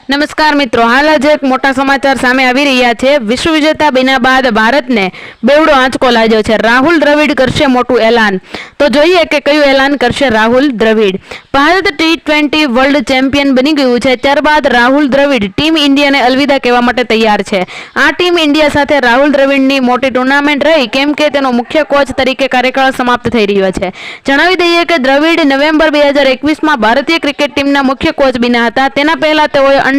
નમસ્કાર મિત્રો, હાલ જ એક મોટા સમાચાર સામે આવી રહ્યા છે। વિશ્વ વિજેતા બન્યા બાદ ભારતને બેવડો આંચકો લાગ્યો છે। રાહુલ દ્રવિડ કરશે મોટું એલાન, તો જોઈએ કે કયું એલાન કરશે Rahul Dravid. Bharat T20 world champion બની ગયું છે, ત્યારબાદ રાહુલ દ્રવિડ ટીમ ઇન્ડિયાને અલવિદા કહેવા માટે તૈયાર છે। આ ટીમ ઇન્ડિયા સાથે રાહુલ દ્રવિડની મોટી ટુર્નામેન્ટ રહી, કેમ કે તેનો મુખ્ય કોચ તરીકે કાર્યકાળ સમાપ્ત થઈ રહ્યો છે। જણાવી દઈએ કે દ્રવિડ નવેમ્બર 2021માં ભારતીય ક્રિકેટ ટીમના મુખ્ય કોચ બન્યા હતા। તેના પહેલા તેઓએ અંડર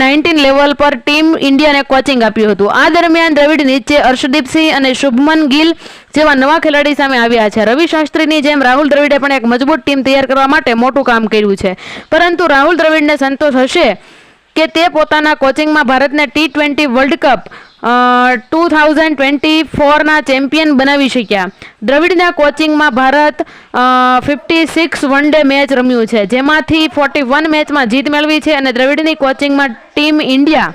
19 લેવલ પર ટીમ ઇન્ડિયાને કોચિંગ આપ્યું હતું। આ દરમિયાન દ્રવિડ નીચે અર્શદીપ સિંહ અને શુભમન ગિલ જેવા નવા ખેલાડી સામે આવ્યા છે। રવિ શાસ્ત્રીની જેમ રાહુલ દ્રવિડે પણ એક મજબૂત ટીમ તૈયાર કરવા માટે મોટું કામ કર્યું છે, પરંતુ રાહુલ દ્રવિડને સંતોષ હશે કે તે પોતાના કોચિંગમાં ભારતને T20 વર્લ્ડ કપ 2024ના ચેમ્પિયન બનાવી શક્યા। દ્રવિડના કોચિંગમાં ભારત 56 વન ડે મેચ રમ્યું છે, જેમાંથી 41 મેચમાં જીત મેળવી છે, અને દ્રવિડની કોચિંગમાં ટીમ ઇન્ડિયા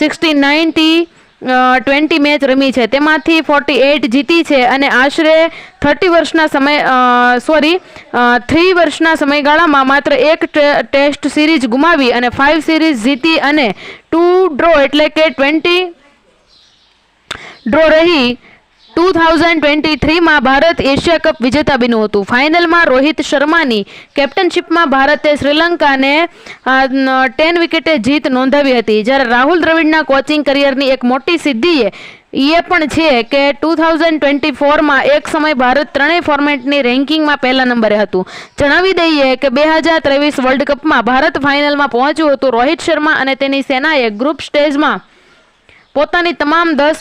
69T20 મેચ રમી છે, તેમાંથી 48 જીતી છે, અને આશરે 3 વર્ષના સમયગાળામાં માત્ર એક ટેસ્ટ સિરીઝ ગુમાવી અને 5 સિરીઝ જીતી અને 2 ડ્રો એટલે કે 20 ડ્રો રહી 2023માં ભારત એશિયા કપ વિજેતા બન્યું હતું। ફાઇનલમાં રોહિત શર્માની કેપ્ટનશીપમાં ભારતે શ્રીલંકાને 10 વિકેટે જીત નોંધાવી હતી। જ્યારે રાહુલ દ્રવિડના કોચિંગ કરિયરની એક મોટી સિદ્ધિ એ પણ છે કે 2024માં એક સમય ભારત ત્રણેય ફોર્મેટની રેન્કિંગમાં પહેલા નંબરે હતું। જણાવી દઈએ કે 2023 વર્લ્ડ કપમાં ભારત ફાઇનલમાં પહોંચ્યું હતું। રોહિત શર્મા અને તેની સેનાએ ગ્રુપ સ્ટેજમાં પોતાની તમામ 10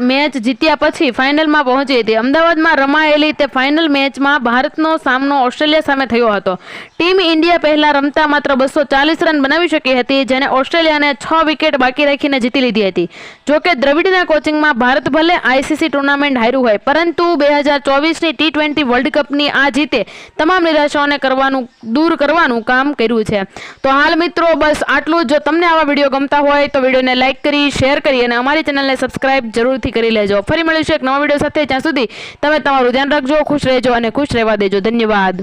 મેચ જીત્યા પછી ફાઇનલમાં પહોંચી હતી। અમદાવાદમાં રમાયેલી તે ફાઇનલ મેચમાં ભારતનો સામનો ઓસ્ટ્રેલિયા સામે થયો હતો। ટીમ ઇન્ડિયા પહેલા રમતા માત્ર 240 રન બનાવી શકી હતી, જેને ઓસ્ટ્રેલિયાને 6 વિકેટ બાકી રાખીને જીતી લીધી હતી। જોકે દ્રવિડના કોચિંગમાં ભારત ભલે ICC ટુર્નામેન્ટ હાર્યું હોય, પરંતુ 2024ની T20 વર્લ્ડ કપની આ જીતે તમામ નિરાશાઓને દૂર કરવાનું કામ કર્યું છે। તો હાલ મિત્રો બસ આટલું જ। જો તમને આવા વિડીયો ગમતા હોય તો વિડીયોને લાઇક કરી, શેર કરી અને અમારી ચેનલને સબસ્ક્રાઇબ જરૂરથી કરી લેજો। ફરી મળીશું એક નવા વિડીયો સાથે, ત્યાં સુધી તમે તમારું ધ્યાન રાખજો, ખુશ રહેજો અને ખુશ રહેવા દેજો। ધન્યવાદ।